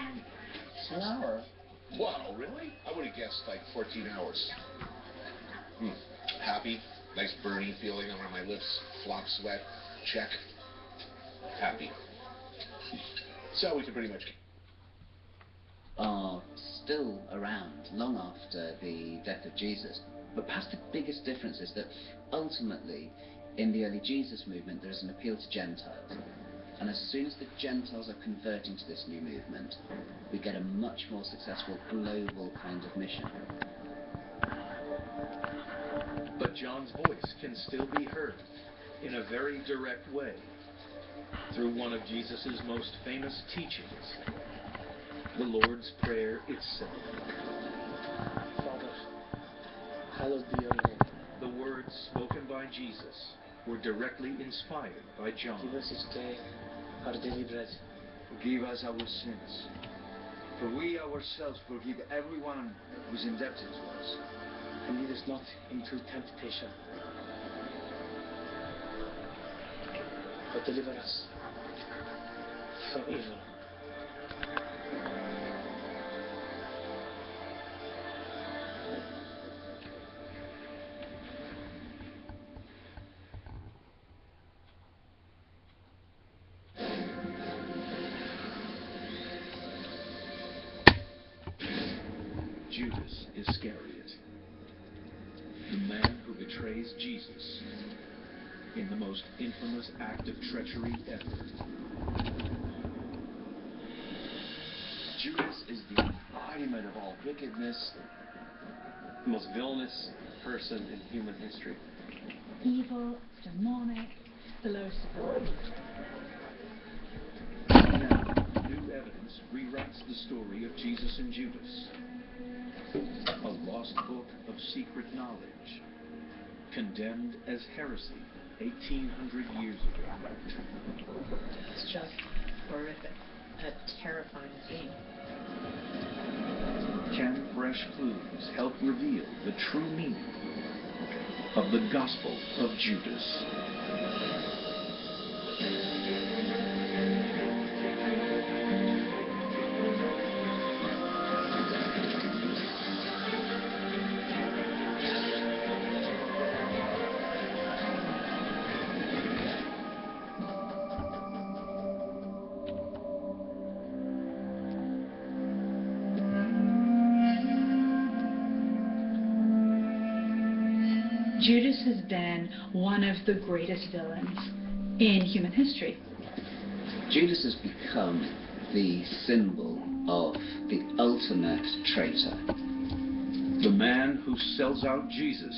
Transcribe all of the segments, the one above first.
It's an hour. Wow, really? I would have guessed like 14 hours. Happy, nice burning feeling around my lips, flop sweat, check. Happy. So we can pretty much... Are still around long after the death of Jesus. But perhaps the biggest difference is that ultimately, in the early Jesus movement, there is an appeal to Gentiles. And as soon as the Gentiles are converting to this new movement, we get a much more successful global kind of mission. But John's voice can still be heard in a very direct way through one of Jesus' most famous teachings, the Lord's Prayer itself. Father, hallowed be your name. The words spoken by Jesus were directly inspired by John. Give us each day our daily bread. Forgive us our sins, for we ourselves forgive everyone who is indebted to us. And lead us not into temptation, but deliver us from evil. Judas Iscariot, the man who betrays Jesus in the most infamous act of treachery ever. Judas is the embodiment of all wickedness, The most villainous person in human history. Evil, demonic, the lowest of the low. Now, new evidence rewrites the story of Jesus and Judas. A lost book of secret knowledge, condemned as heresy 1,800 years ago. It's just horrific. A terrifying scene. Can fresh clues help reveal the true meaning of the Gospel of Judas? Judas has been one of the greatest villains in human history. Judas has become the symbol of the ultimate traitor. The man who sells out Jesus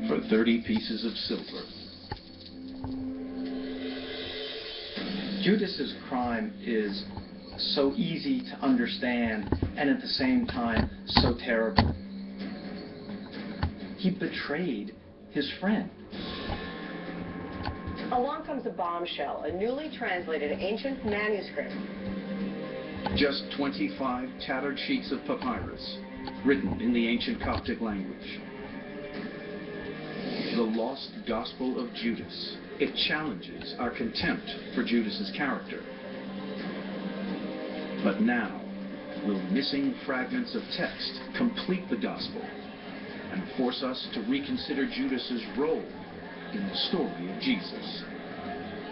for 30 pieces of silver. Judas's crime is so easy to understand and at the same time so terrible. He betrayed his friend. Along comes a bombshell, a newly translated ancient manuscript. Just 25 tattered sheets of papyrus, written in the ancient Coptic language. The lost Gospel of Judas. It challenges our contempt for Judas's character. But now, will missing fragments of text complete the Gospel and force us to reconsider Judas's role in the story of Jesus?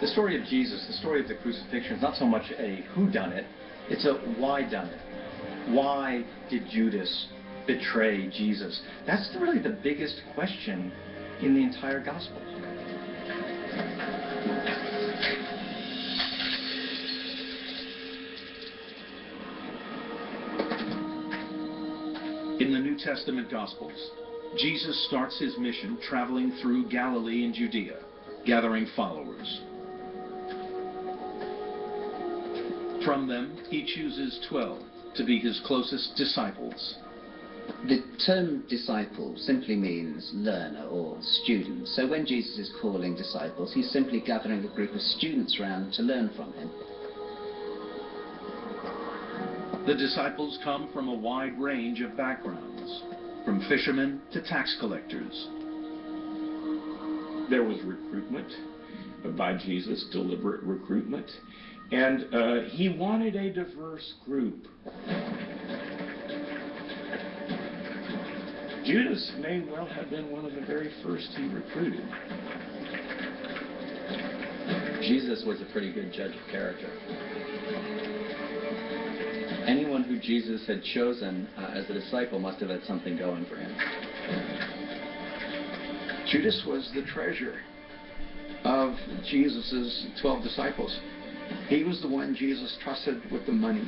The story of Jesus, the story of the crucifixion, is not so much a whodunit, it's a why done it. Why did Judas betray Jesus? That's really the biggest question in the entire gospel. In the New Testament Gospels, Jesus starts his mission traveling through Galilee and Judea, gathering followers. From them, he chooses 12 to be his closest disciples. The term disciple simply means learner or student. So when Jesus is calling disciples, he's simply gathering a group of students round to learn from him. The disciples come from a wide range of backgrounds, from fishermen to tax collectors. There was recruitment, by Jesus, deliberate recruitment. And he wanted a diverse group. Judas may well have been one of the very first he recruited. Jesus was a pretty good judge of character. Anyone who Jesus had chosen as a disciple must have had something going for him. Judas was the treasurer of Jesus' 12 disciples. He was the one Jesus trusted with the money.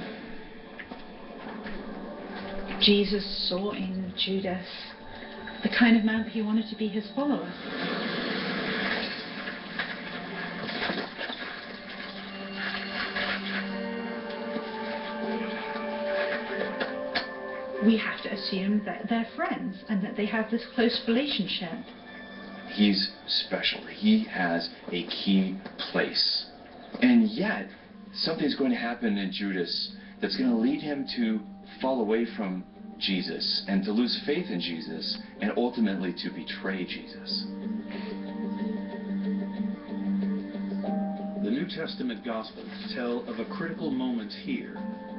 Jesus saw in Judas the kind of man that he wanted to be his follower. We have to assume that they're friends and that they have this close relationship. He's special. He has a key place. And yet, something's going to happen in Judas that's going to lead him to fall away from Jesus and to lose faith in Jesus and ultimately to betray Jesus. The New Testament Gospels tell of a critical moment here,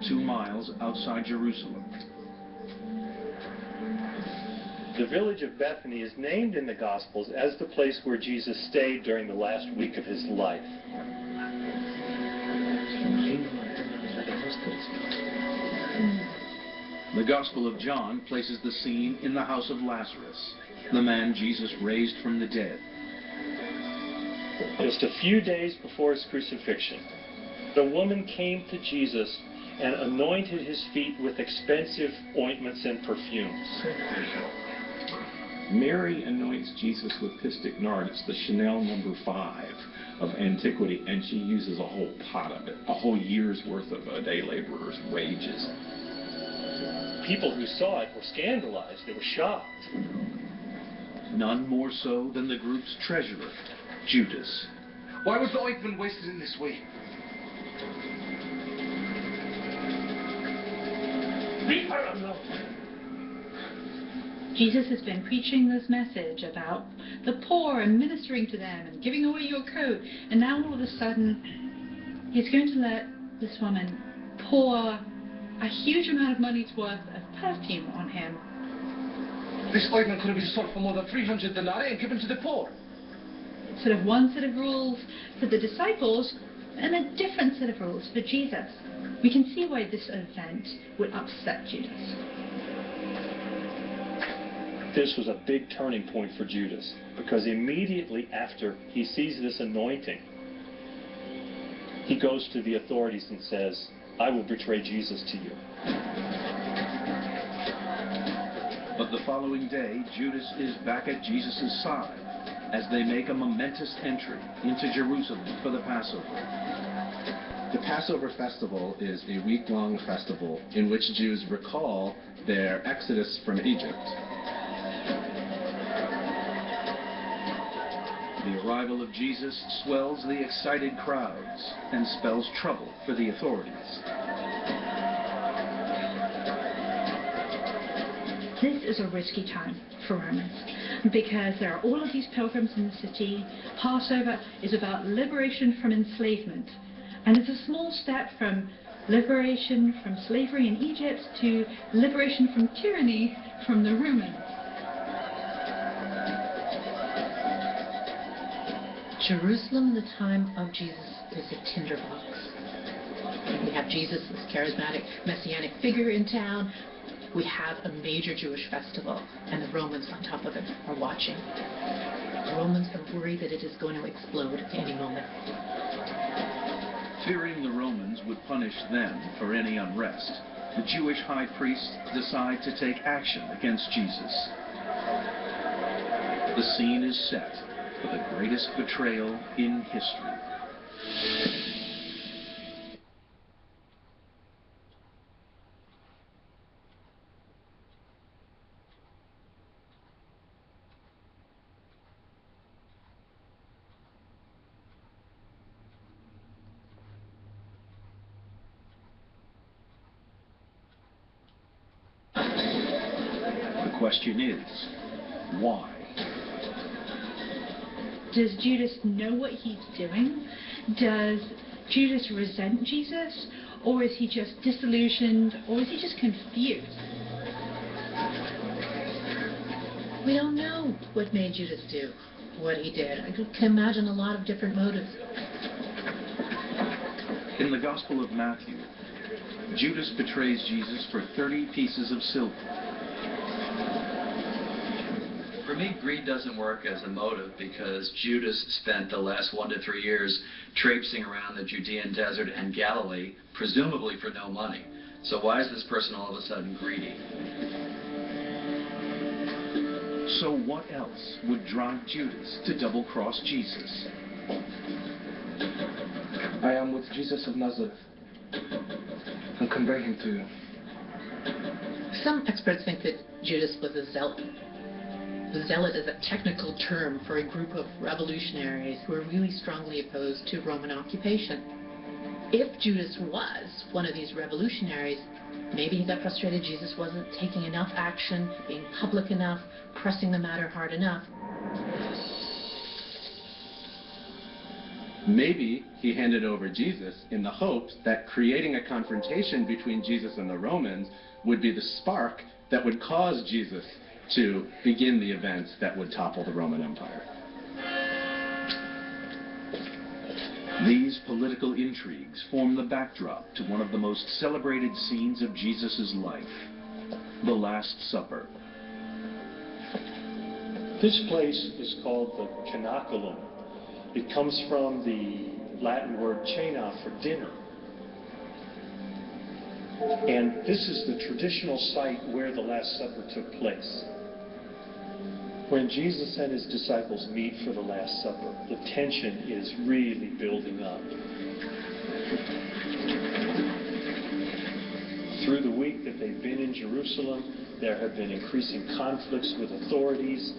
2 miles outside Jerusalem. The village of Bethany is named in the Gospels as the place where Jesus stayed during the last week of his life. The Gospel of John places the scene in the house of Lazarus, the man Jesus raised from the dead. Just a few days before his crucifixion, the woman came to Jesus and anointed his feet with expensive ointments and perfumes. Mary anoints Jesus with pistic nard. It's the Chanel No. 5 of antiquity, and she uses a whole pot of it, a whole year's worth of a day laborer's wages. People who saw it were scandalized. They were shocked. None more so than the group's treasurer, Judas. Why was the ointment wasted in this way? Leave her alone. Jesus has been preaching this message about the poor and ministering to them and giving away your coat, and now all of a sudden he's going to let this woman pour a huge amount of money's worth of perfume on him. This ointment could have been sold for more than 300 denarii and given to the poor. Sort of one set of rules for the disciples and a different set of rules for Jesus. We can see why this event would upset Judas. This was a big turning point for Judas, because immediately after he sees this anointing, he goes to the authorities and says, I will betray Jesus to you. But the following day, Judas is back at Jesus' side as they make a momentous entry into Jerusalem for the Passover. The Passover festival is a week-long festival in which Jews recall their exodus from Egypt. The arrival of Jesus swells the excited crowds and spells trouble for the authorities. This is a risky time for Romans because there are all of these pilgrims in the city. Passover is about liberation from enslavement, and it's a small step from liberation from slavery in Egypt to liberation from tyranny from the Romans. Jerusalem in the time of Jesus is a tinderbox. We have Jesus, this charismatic messianic figure in town. We have a major Jewish festival, and the Romans on top of it are watching. The Romans are worried that it is going to explode at any moment. Fearing the Romans would punish them for any unrest, the Jewish high priests decide to take action against Jesus. The scene is set for the greatest betrayal in history. The question is, why? Does Judas know what he's doing? Does Judas resent Jesus? Or is he just disillusioned? Or is he just confused? We don't know what made Judas do what he did. I can imagine a lot of different motives. In the Gospel of Matthew, Judas betrays Jesus for 30 pieces of silver. For me, greed doesn't work as a motive because Judas spent the last 1 to 3 years traipsing around the Judean desert and Galilee, presumably for no money. So why is this person all of a sudden greedy? So what else would drive Judas to double-cross Jesus? I am with Jesus of Nazareth and convey him to you. Some experts think that Judas was a zealot. Zealot is a technical term for a group of revolutionaries who were really strongly opposed to Roman occupation. If Judas was one of these revolutionaries, maybe he got frustrated Jesus wasn't taking enough action, being public enough, pressing the matter hard enough. Maybe he handed over Jesus in the hopes that creating a confrontation between Jesus and the Romans would be the spark that would cause Jesus to begin the events that would topple the Roman Empire. These political intrigues form the backdrop to one of the most celebrated scenes of Jesus' life, the Last Supper. This place is called the Cenaculum. It comes from the Latin word cena, for dinner. And this is the traditional site where the Last Supper took place. When Jesus and his disciples meet for the Last Supper, the tension is really building up. Through the week that they've been in Jerusalem, there have been increasing conflicts with authorities.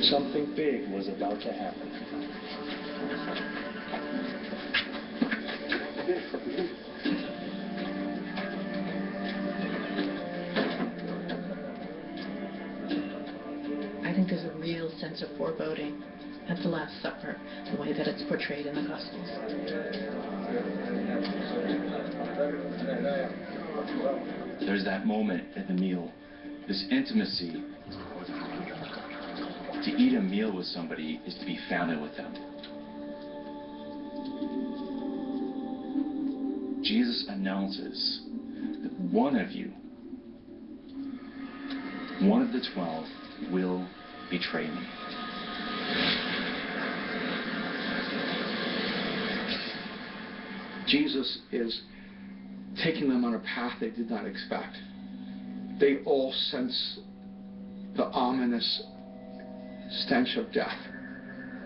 Something big was about to happen. I think there's a real sense of foreboding at the Last Supper, the way that it's portrayed in the Gospels. There's that moment at the meal, this intimacy. To eat a meal with somebody is to be family with them. Jesus announces that one of you, one of the 12, will betray me. Jesus is taking them on a path they did not expect. They all sense the ominous stench of death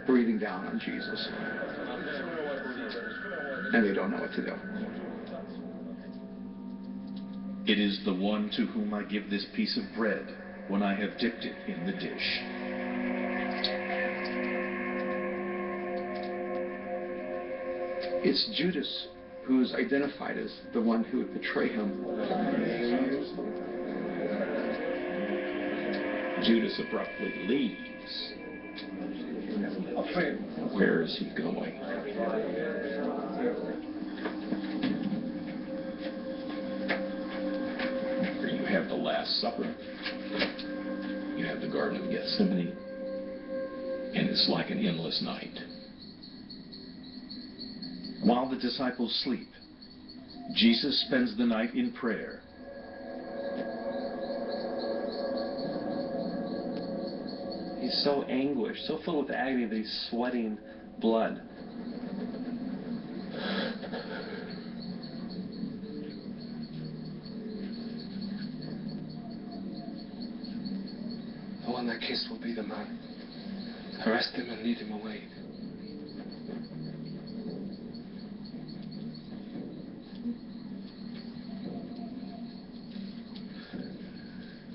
breathing down on Jesus. And they don't know what to do. It is the one to whom I give this piece of bread when I have dipped it in the dish. It's Judas who is identified as the one who would betray him. Judas abruptly leaves. Where is he going? You have the Last Supper. You have the Garden of Gethsemane. And it's like an endless night. While the disciples sleep, Jesus spends the night in prayer. He's so anguished, so filled with agony that he's sweating blood. The one I kissed will be the man. Arrest him and lead him away.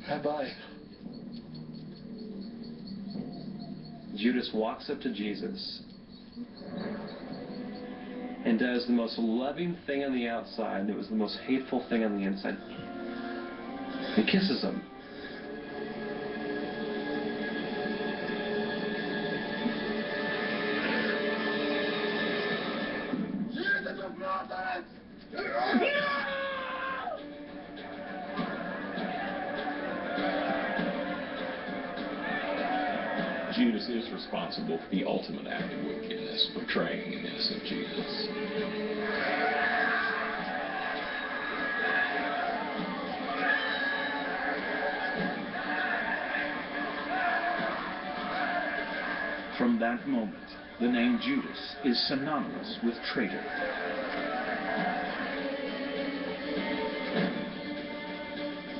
Rabbi. Judas walks up to Jesus and does the most loving thing on the outside, and it was the most hateful thing on the inside. He kisses him. Judas is responsible for the ultimate act of wickedness, betraying an innocent Jesus. From that moment, the name Judas is synonymous with traitor.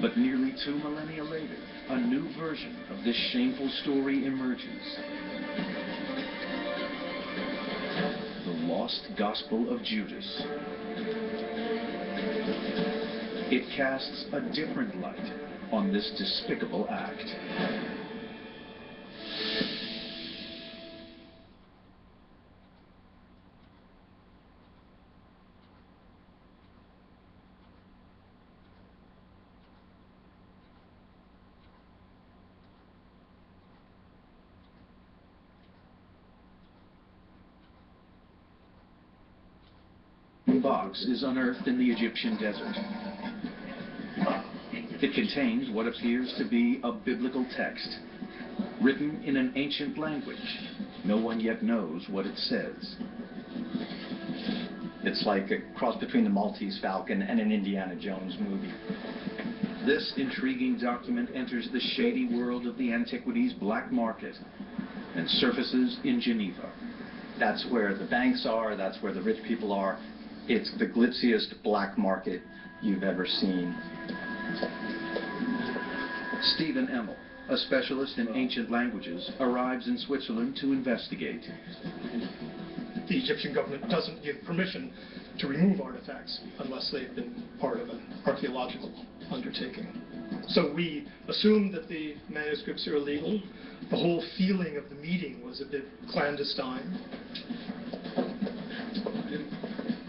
But nearly 2 millennia later, a new version of this shameful story emerges. The Lost Gospel of Judas. It casts a different light on this despicable act. The box is unearthed in the Egyptian desert. It contains what appears to be a biblical text, written in an ancient language. No one yet knows what it says. It's like a cross between the Maltese Falcon and an Indiana Jones movie. This intriguing document enters the shady world of the antiquities black market and surfaces in Geneva. That's where the banks are, that's where the rich people are. It's the glitziest black market you've ever seen. Stephen Emmel, a specialist in ancient languages, arrives in Switzerland to investigate. The Egyptian government doesn't give permission to remove artifacts unless they've been part of an archaeological undertaking. So we assumed that the manuscripts are illegal. The whole feeling of the meeting was a bit clandestine.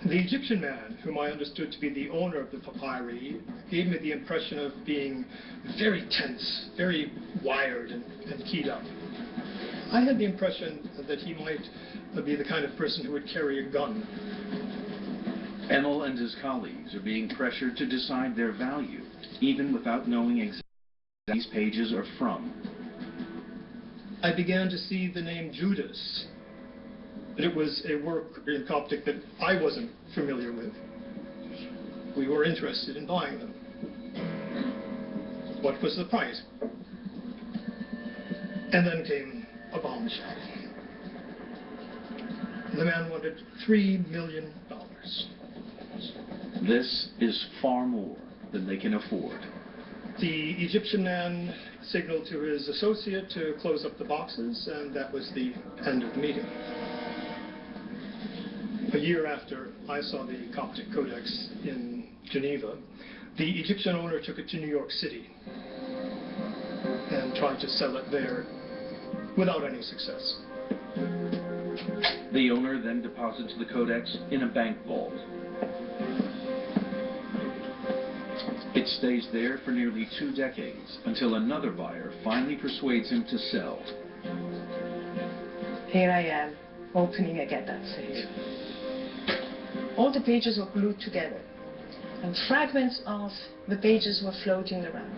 The Egyptian man, whom I understood to be the owner of the papyri, gave me the impression of being very tense, very wired and keyed up. I had the impression that he might be the kind of person who would carry a gun. Emmel and his colleagues are being pressured to decide their value, even without knowing exactly where these pages are from. I began to see the name Judas. But it was a work in Coptic that I wasn't familiar with. We were interested in buying them. What was the price? And then came a bombshell. The man wanted $3 million. This is far more than they can afford. The Egyptian man signaled to his associate to close up the boxes, and that was the end of the meeting. A year after I saw the Coptic Codex in Geneva, the Egyptian owner took it to New York City and tried to sell it there without any success. The owner then deposits the codex in a bank vault. It stays there for nearly 2 decades until another buyer finally persuades him to sell. Here I am, opening again that safe. All the pages were glued together, and fragments of the pages were floating around.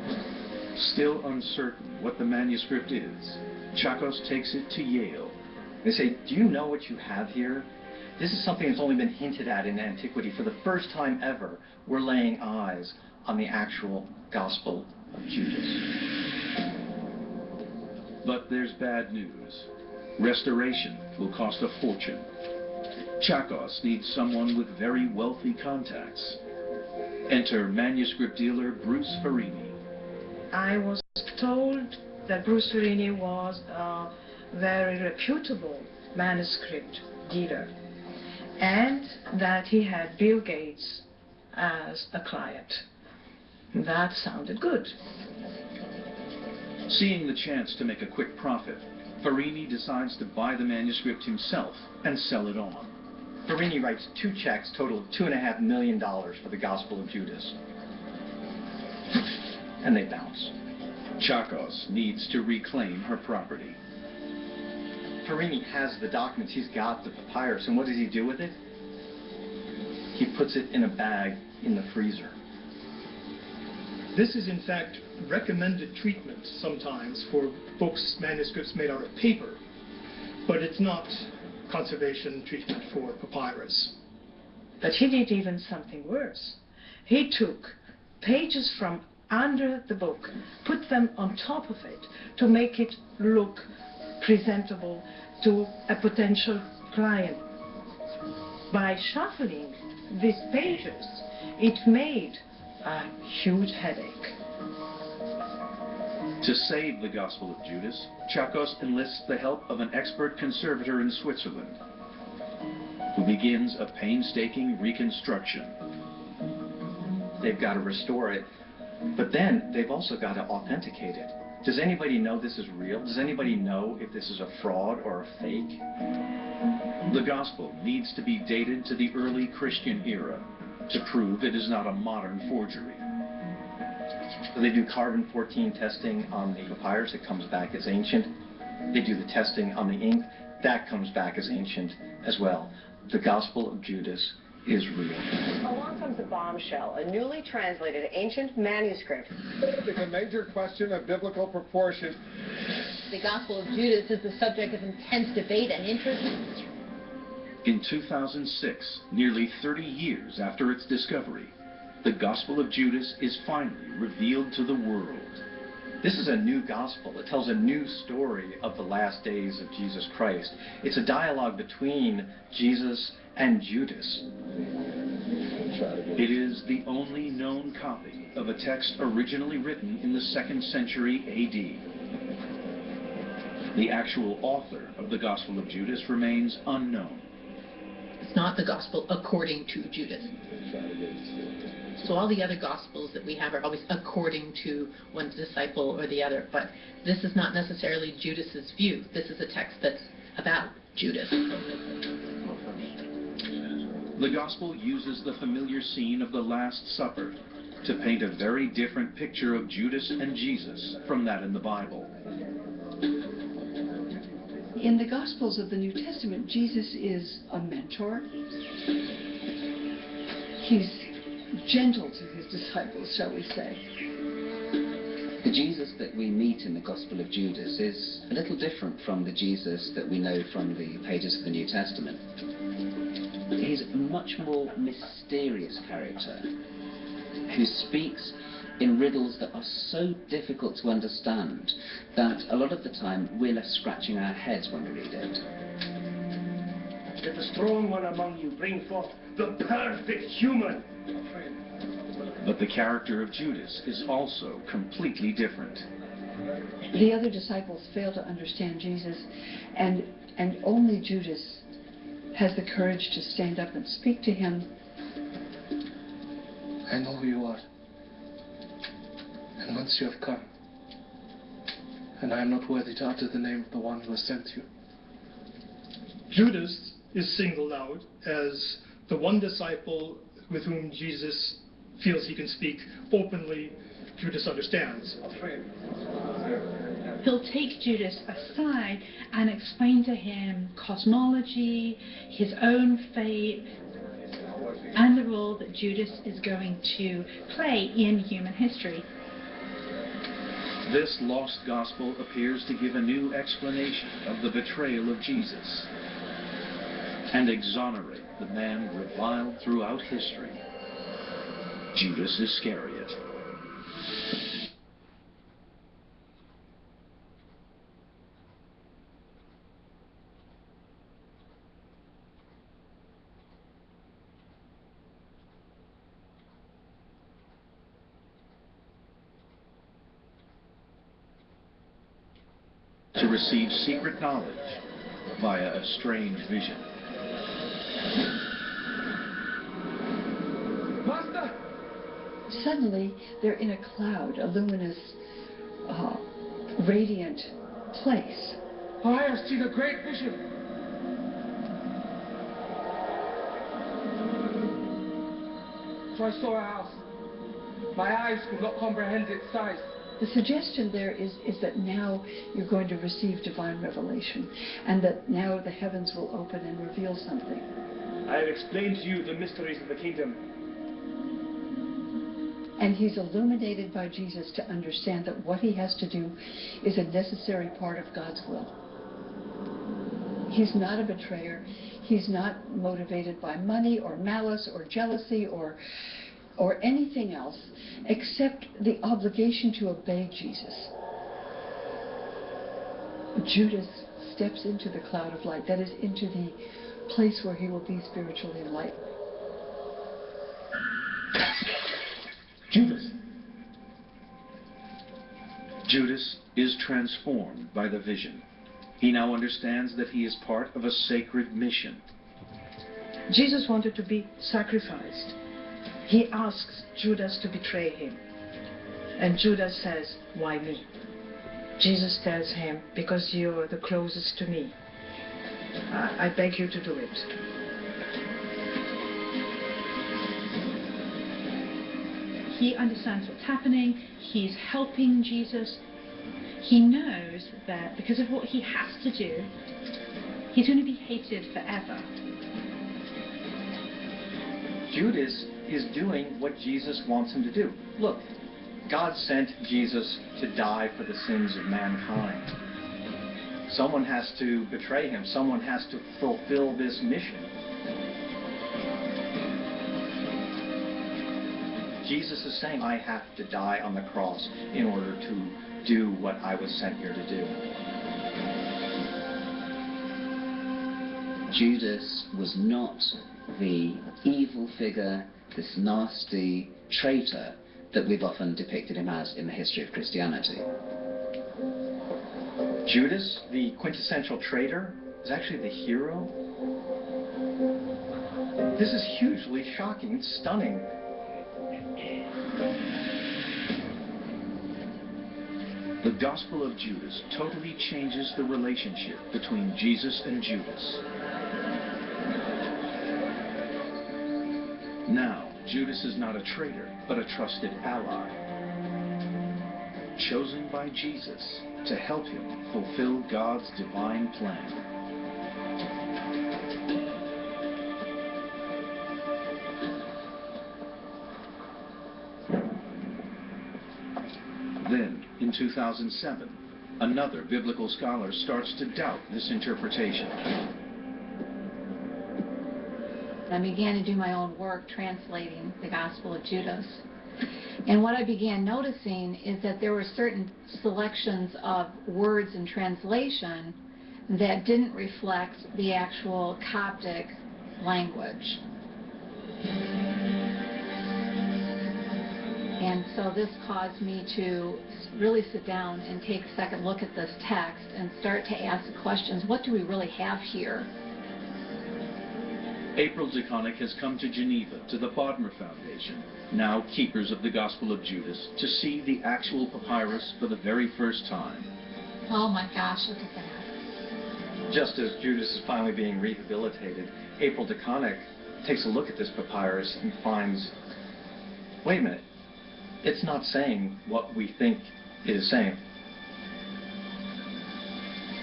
Still uncertain what the manuscript is, Chakos takes it to Yale. They say, do you know what you have here? This is something that's only been hinted at in antiquity. For the first time ever, we're laying eyes on the actual Gospel of Judas. But there's bad news. Restoration will cost a fortune. Chakos needs someone with very wealthy contacts. Enter manuscript dealer Bruce Farini. I was told that Bruce Farini was a very reputable manuscript dealer and that he had Bill Gates as a client. That sounded good. Seeing the chance to make a quick profit, Farini decides to buy the manuscript himself and sell it on. Farini writes 2 checks totaling $2.5 million for the Gospel of Judas. And they bounce. Chakos needs to reclaim her property. Farini has the documents. He's got the papyrus. And what does he do with it? He puts it in a bag in the freezer. This is in fact recommended treatment sometimes for books, manuscripts made out of paper, but it's not conservation treatment for papyrus. But he did even something worse. He took pages from under the book, put them on top of it to make it look presentable to a potential client. By shuffling these pages, it made a huge headache. To save the Gospel of Judas, Chakos enlists the help of an expert conservator in Switzerland, who begins a painstaking reconstruction. They've got to restore it, but then they've also got to authenticate it. Does anybody know this is real? Does anybody know if this is a fraud or a fake? The Gospel needs to be dated to the early Christian era to prove it is not a modern forgery. So they do carbon-14 testing on the papyrus, it comes back as ancient. They do the testing on the ink, that comes back as ancient as well. The Gospel of Judas is real. Along comes a bombshell, a newly translated ancient manuscript. It's a major question of biblical proportion. The Gospel of Judas is the subject of intense debate and interest. In 2006, nearly 30 years after its discovery, the Gospel of Judas is finally revealed to the world. This is a new gospel. It tells a new story of the last days of Jesus Christ. It's a dialogue between Jesus and Judas. It is the only known copy of a text originally written in the 2nd century A.D. The actual author of the Gospel of Judas remains unknown. It's not the Gospel according to Judas. So all the other Gospels that we have are always according to one disciple or the other, but this is not necessarily Judas's view. This is a text that's about Judas. The Gospel uses the familiar scene of the Last Supper to paint a very different picture of Judas and Jesus from that in the Bible. In the Gospels of the New Testament, Jesus is a mentor. He's gentle to his disciples, shall we say. The Jesus that we meet in the Gospel of Judas is a little different from the Jesus that we know from the pages of the New Testament. He's a much more mysterious character who speaks in riddles that are so difficult to understand that a lot of the time we're left scratching our heads when we read it. Let the strong one among you bring forth the perfect human. But the character of Judas is also completely different. The other disciples fail to understand Jesus, and only Judas has the courage to stand up and speak to him. I know who you are, and whence you have come, and I am not worthy to utter the name of the one who has sent you. Judas is singled out as the one disciple with whom Jesus feels he can speak openly. Judas understands. He'll take Judas aside and explain to him cosmology, his own fate, and the role that Judas is going to play in human history. This lost gospel appears to give a new explanation of the betrayal of Jesus and exonerate the man reviled throughout history, Judas Iscariot. To receive secret knowledge via a strange vision. Master! Suddenly, they're in a cloud, a luminous, radiant place. I have seen a great vision. So I saw a house. My eyes could not comprehend its size. The suggestion there is that now you're going to receive divine revelation, and that now the heavens will open and reveal something. I have explained to you the mysteries of the kingdom. And he's illuminated by Jesus to understand that what he has to do is a necessary part of God's will. He's not a betrayer. He's not motivated by money or malice or jealousy or anything else except the obligation to obey Jesus. Judas steps into the cloud of light, that is, into the place where he will be spiritually enlightened. Judas. Judas is transformed by the vision. He now understands that he is part of a sacred mission. Jesus wanted to be sacrificed. He asks Judas to betray him. And Judas says, "Why me?" Jesus tells him, "Because you're the closest to me. I beg you to do it." He understands what's happening. He's helping Jesus. He knows that because of what he has to do, he's going to be hated forever. Judas is doing what Jesus wants him to do. Look, God sent Jesus to die for the sins of mankind. Someone has to betray him. Someone has to fulfill this mission. Jesus is saying, I have to die on the cross in order to do what I was sent here to do. Judas was not the evil figure, this nasty traitor that we've often depicted him as in the history of Christianity. Judas, the quintessential traitor, is actually the hero. This is hugely shocking and stunning. The Gospel of Judas totally changes the relationship between Jesus and Judas. Now, Judas is not a traitor, but a trusted ally, chosen by Jesus to help him fulfill God's divine plan. Then, in 2007, another biblical scholar starts to doubt this interpretation. I began to do my own work translating the Gospel of Judas. And what I began noticing is that there were certain selections of words in translation that didn't reflect the actual Coptic language. And so this caused me to really sit down and take a second look at this text and start to ask the questions, what do we really have here? April DeConnick has come to Geneva to the Bodmer Foundation, now keepers of the Gospel of Judas, to see the actual papyrus for the very first time. Oh my gosh, look at that. Just as Judas is finally being rehabilitated, April DeConnick takes a look at this papyrus and finds, wait a minute, it's not saying what we think it is saying.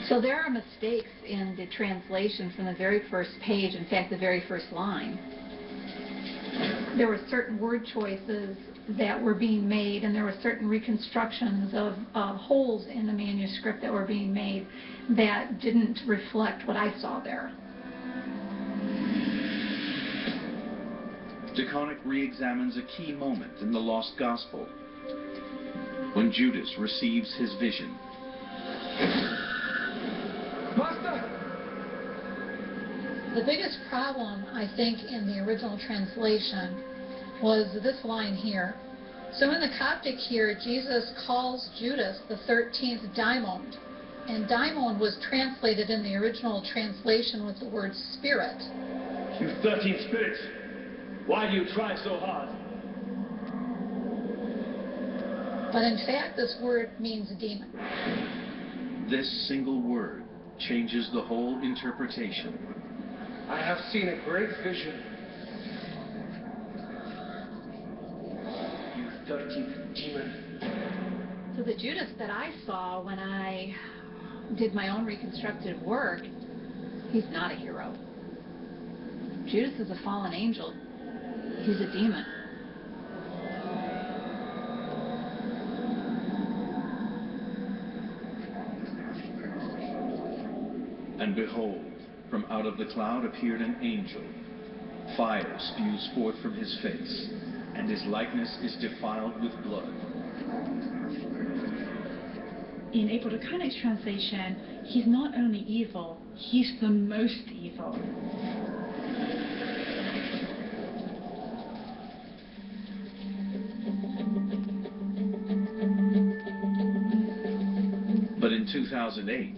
So there are mistakes in the translation from the very first page, in fact, the very first line. There were certain word choices that were being made, and there were certain reconstructions of holes in the manuscript that were being made that didn't reflect what I saw there. DeConnick re-examines a key moment in the Lost Gospel, when Judas receives his vision. The biggest problem, I think, in the original translation was this line here. So in the Coptic here, Jesus calls Judas the 13th daimon. And daimon was translated in the original translation with the word spirit. You 13 spirits, why do you try so hard? But in fact, this word means demon. This single word changes the whole interpretation. I have seen a great vision. You 13th demon. So the Judas that I saw when I did my own reconstructive work, he's not a hero. Judas is a fallen angel. He's a demon. And behold, from out of the cloud appeared an angel. Fire spews forth from his face, and his likeness is defiled with blood. In April de Koninck's translation, he's not only evil, he's the most evil. But in 2008,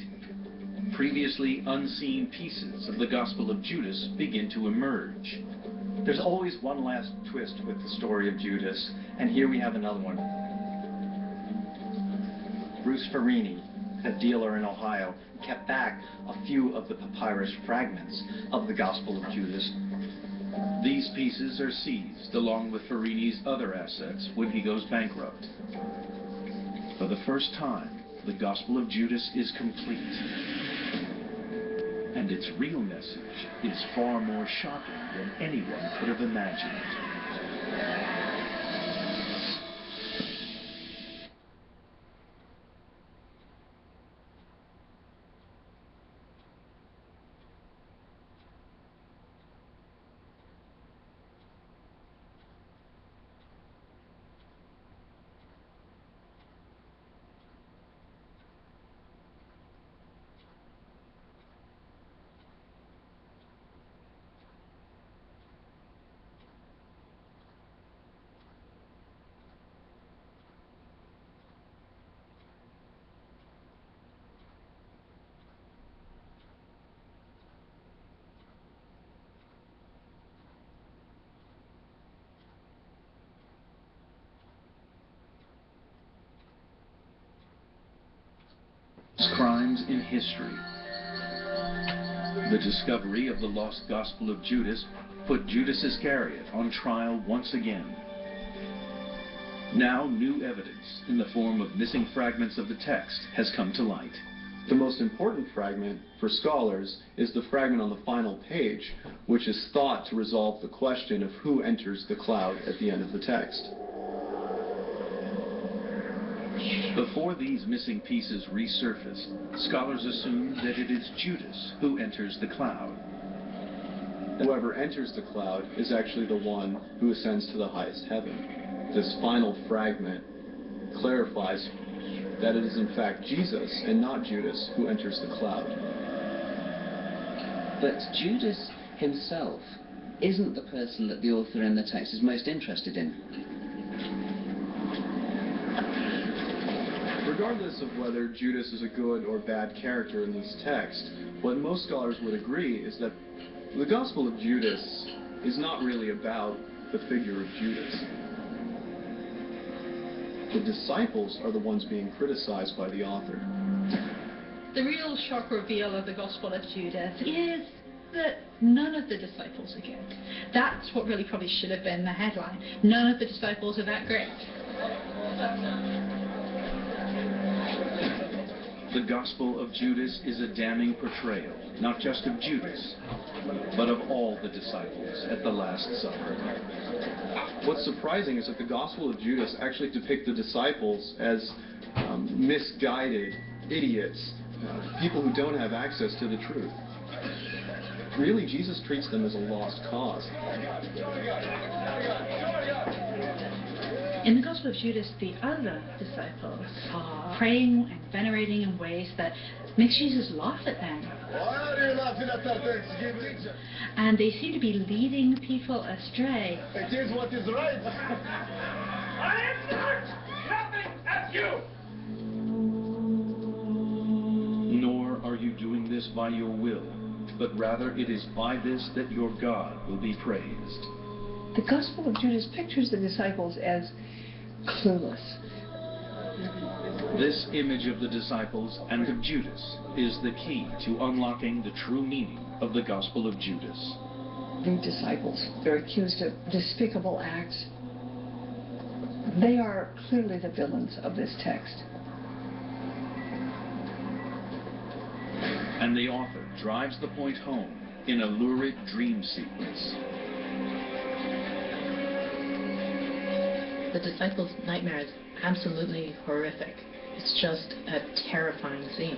previously unseen pieces of the Gospel of Judas begin to emerge. There's always one last twist with the story of Judas, and here we have another one. Bruce Farini, a dealer in Ohio, kept back a few of the papyrus fragments of the Gospel of Judas. These pieces are seized along with Farini's other assets when he goes bankrupt. For the first time, the Gospel of Judas is complete. And its real message is far more shocking than anyone could have imagined. Crimes in history. The discovery of the lost Gospel of Judas put Judas Iscariot on trial once again. Now new evidence in the form of missing fragments of the text has come to light. The most important fragment for scholars is the fragment on the final page, which is thought to resolve the question of who enters the cloud at the end of the text. Before these missing pieces resurface, scholars assume that it is Judas who enters the cloud. Whoever enters the cloud is actually the one who ascends to the highest heaven. This final fragment clarifies that it is in fact Jesus and not Judas who enters the cloud. But Judas himself isn't the person that the author in the text is most interested in. Regardless of whether Judas is a good or bad character in this text, what most scholars would agree is that the Gospel of Judas is not really about the figure of Judas. The disciples are the ones being criticized by the author. The real shock reveal of the Gospel of Judas is that none of the disciples are good. That's what really probably should have been the headline. None of the disciples are that great. The Gospel of Judas is a damning portrayal, not just of Judas, but of all the disciples at the Last Supper. What's surprising is that the Gospel of Judas actually depicts the disciples as misguided idiots, people who don't have access to the truth. Really, Jesus treats them as a lost cause. In the Gospel of Judas, the other disciples are praying and venerating in ways that makes Jesus laugh at them. Why are you laughing at our Thanksgiving? And they seem to be leading people astray. It is what is right. I am not laughing at you! Nor are you doing this by your will, but rather it is by this that your God will be praised. The Gospel of Judas pictures the disciples as clueless. This image of the disciples and of Judas is the key to unlocking the true meaning of the Gospel of Judas. The disciples, they're accused of despicable acts. They are clearly the villains of this text. And the author drives the point home in a lurid dream sequence. The disciples' nightmare is absolutely horrific. It's just a terrifying scene.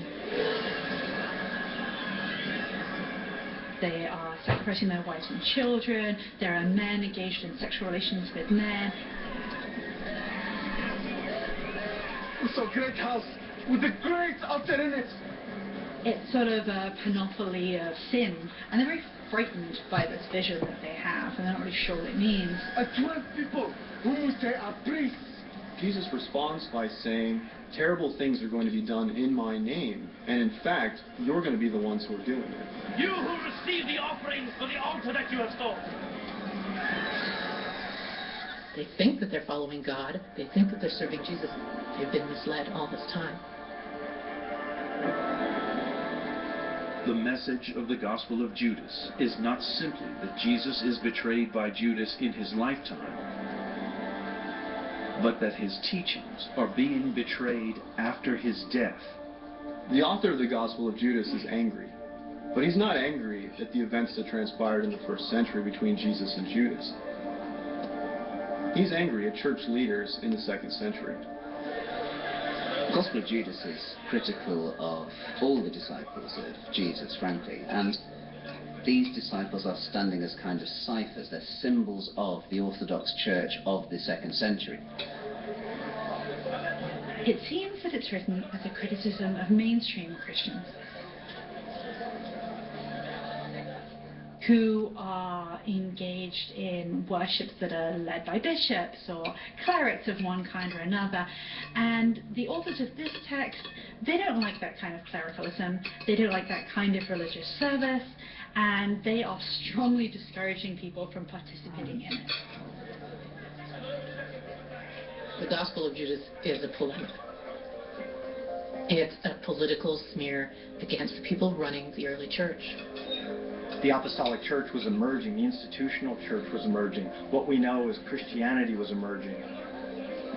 They are sacrificing their wives and children. There are men engaged in sexual relations with men. It's a great house with a great altar in it. It's sort of a panoply of sin, and they're very frightened by this vision that they have, and they're not really sure what it means. 12 people whom we say are priests. Jesus responds by saying, terrible things are going to be done in my name, and in fact, you're going to be the ones who are doing it. You who receive the offerings for the altar that you have stolen. They think that they're following God. They think that they're serving Jesus. They've been misled all this time. The message of the Gospel of Judas is not simply that Jesus is betrayed by Judas in his lifetime, but that his teachings are being betrayed after his death. The author of the Gospel of Judas is angry, but he's not angry at the events that transpired in the first century between Jesus and Judas. He's angry at church leaders in the second century. The Gospel of Judas is critical of all the disciples of Jesus, frankly, and these disciples are standing as kind of ciphers. They're symbols of the Orthodox Church of the second century. It seems that it's written as a criticism of mainstream Christians who are engaged in worships that are led by bishops or clerics of one kind or another. And the authors of this text, they don't like that kind of clericalism, they don't like that kind of religious service, and they are strongly discouraging people from participating in it. The Gospel of Judas is a polemic. It's a political smear against the people running the early church. The apostolic church was emerging, the institutional church was emerging. What we know is Christianity was emerging.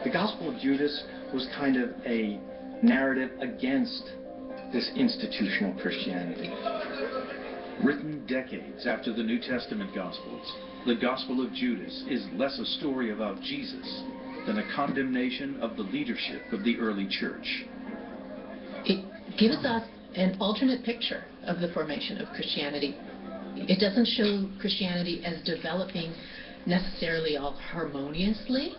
The Gospel of Judas was kind of a narrative against this institutional Christianity. Written decades after the New Testament Gospels, the Gospel of Judas is less a story about Jesus than a condemnation of the leadership of the early church. It gives us an alternate picture of the formation of Christianity. It doesn't show Christianity as developing necessarily all harmoniously.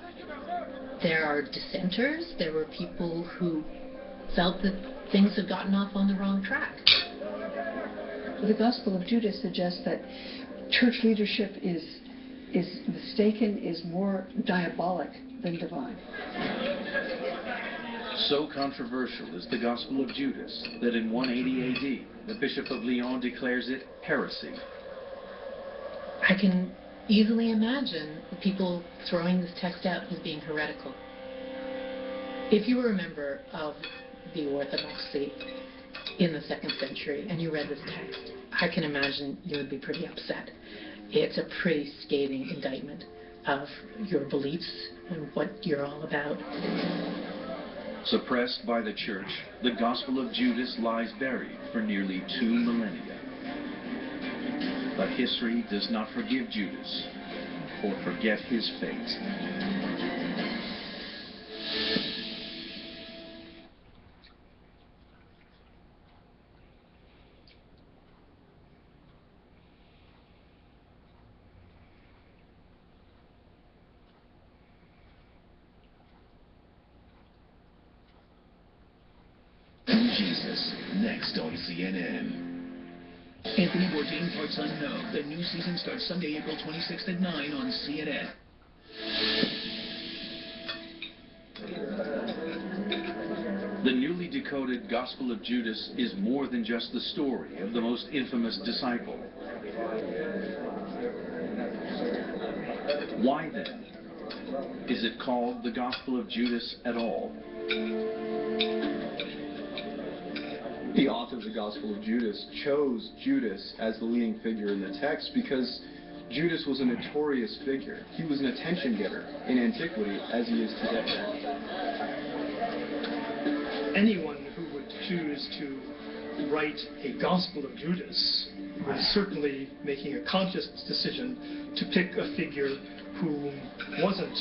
There are dissenters. There were people who felt that things had gotten off on the wrong track. The Gospel of Judas suggests that church leadership is mistaken, is more diabolic than divine. So controversial is the Gospel of Judas that in 180 AD, the Bishop of Lyon declares it heresy. I can easily imagine the people throwing this text out as being heretical. If you were a member of the Orthodoxy in the second century and you read this text, I can imagine you would be pretty upset. It's a pretty scathing indictment of your beliefs and what you're all about. Suppressed by the church, the Gospel of Judas lies buried for nearly 2 millennia. But history does not forgive Judas or forget his fate. Jesus, next on CNN. Anthony Bourdain Parts Unknown. The new season starts Sunday, April 26th at 9 on CNN. The newly decoded Gospel of Judas is more than just the story of the most infamous disciple. Why then is it called the Gospel of Judas at all? The author of the Gospel of Judas chose Judas as the leading figure in the text because Judas was a notorious figure. He was an attention getter in antiquity as he is today. Anyone who would choose to write a Gospel of Judas was certainly making a conscious decision to pick a figure who wasn't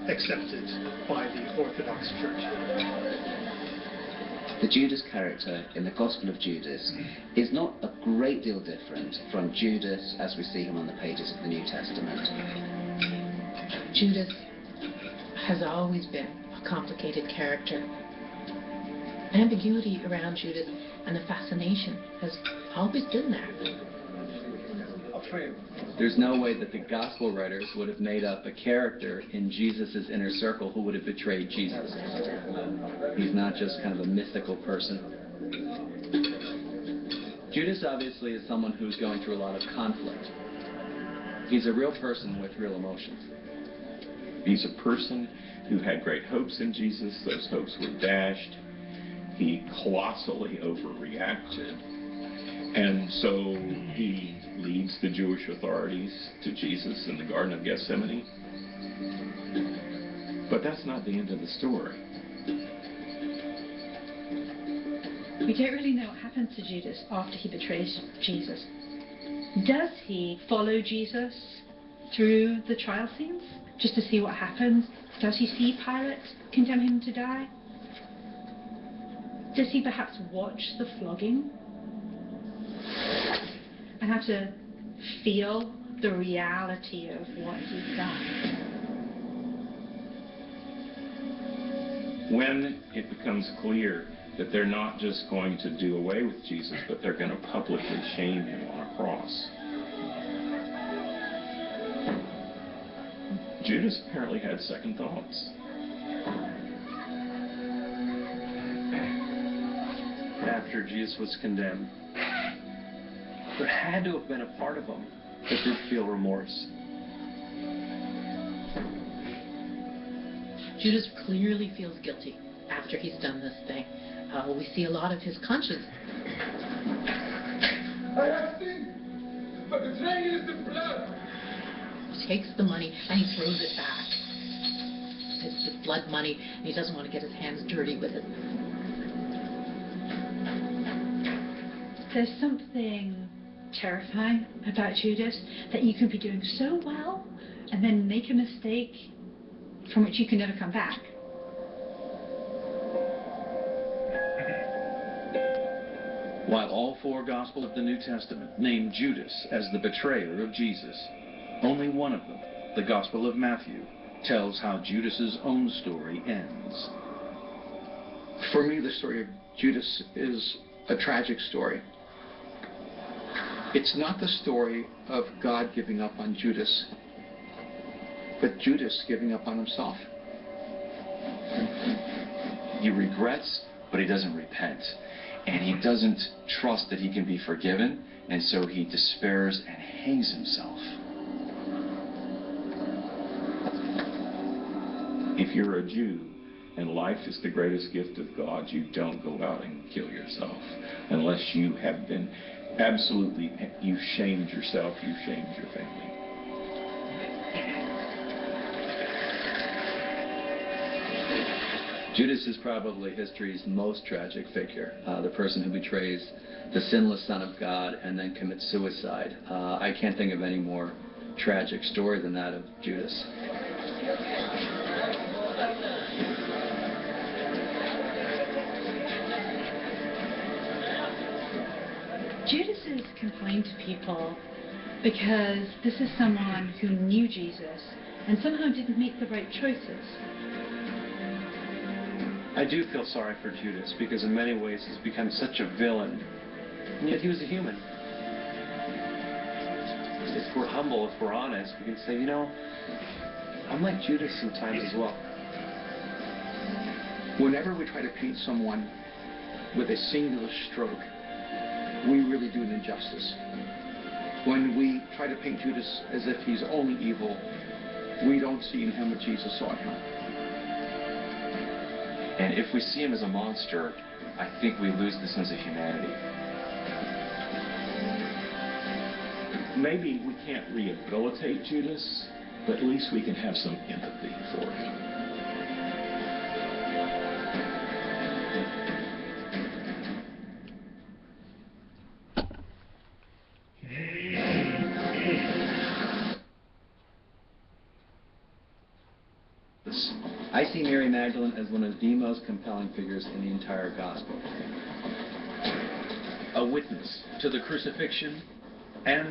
accepted by the Orthodox Church. The Judas character in the Gospel of Judas is not a great deal different from Judas as we see him on the pages of the New Testament. Judas has always been a complicated character. Ambiguity around Judas and the fascination has always been there. There's no way that the gospel writers would have made up a character in Jesus' inner circle who would have betrayed Jesus. He's not just kind of a mythical person. Judas obviously is someone who's going through a lot of conflict. He's a real person with real emotions. He's a person who had great hopes in Jesus. Those hopes were dashed. He colossally overreacted. And so he leads the Jewish authorities to Jesus in the Garden of Gethsemane. But that's not the end of the story. We don't really know what happens to Judas after he betrays Jesus. Does he follow Jesus through the trial scenes just to see what happens? Does he see Pilate condemn him to die? Does he perhaps watch the flogging and have to feel the reality of what he's done? When it becomes clear that they're not just going to do away with Jesus, but they're going to publicly shame him on a cross. Judas apparently had second thoughts. After Jesus was condemned, there had to have been a part of him that did feel remorse. Judas clearly feels guilty after he's done this thing. We see a lot of his conscience. I have sinned, but betrayal is the blood. He takes the money and he throws it back. It's blood money, and he doesn't want to get his hands dirty with it. There's something terrifying about Judas, that you can be doing so well and then make a mistake from which you can never come back. While all four Gospels of the New Testament name Judas as the betrayer of Jesus, only one of them, the Gospel of Matthew, tells how Judas's own story ends. For me, the story of Judas is a tragic story. It's not the story of God giving up on Judas, but Judas giving up on himself. He regrets, but he doesn't repent. And he doesn't trust that he can be forgiven, and so he despairs and hangs himself. If you're a Jew and life is the greatest gift of God, you don't go out and kill yourself unless you have been absolutely, you've shamed yourself, you've shamed your family. Judas is probably history's most tragic figure, the person who betrays the sinless Son of God and then commits suicide. I can't think of any more tragic story than that of Judas. Judas is complained to people because this is someone who knew Jesus and somehow didn't make the right choices. I do feel sorry for Judas because in many ways he's become such a villain, and yet he was a human. If we're humble, if we're honest, we can say, you know, I'm like Judas sometimes as well. Whenever we try to paint someone with a singular stroke, we really do an injustice. When we try to paint Judas as if he's only evil, we don't see in him what Jesus saw in him. And if we see him as a monster, I think we lose the sense of humanity. Maybe we can't rehabilitate Judas, but at least we can have some empathy for him. I see Mary Magdalene as one of the most compelling figures in the entire gospel. A witness to the crucifixion and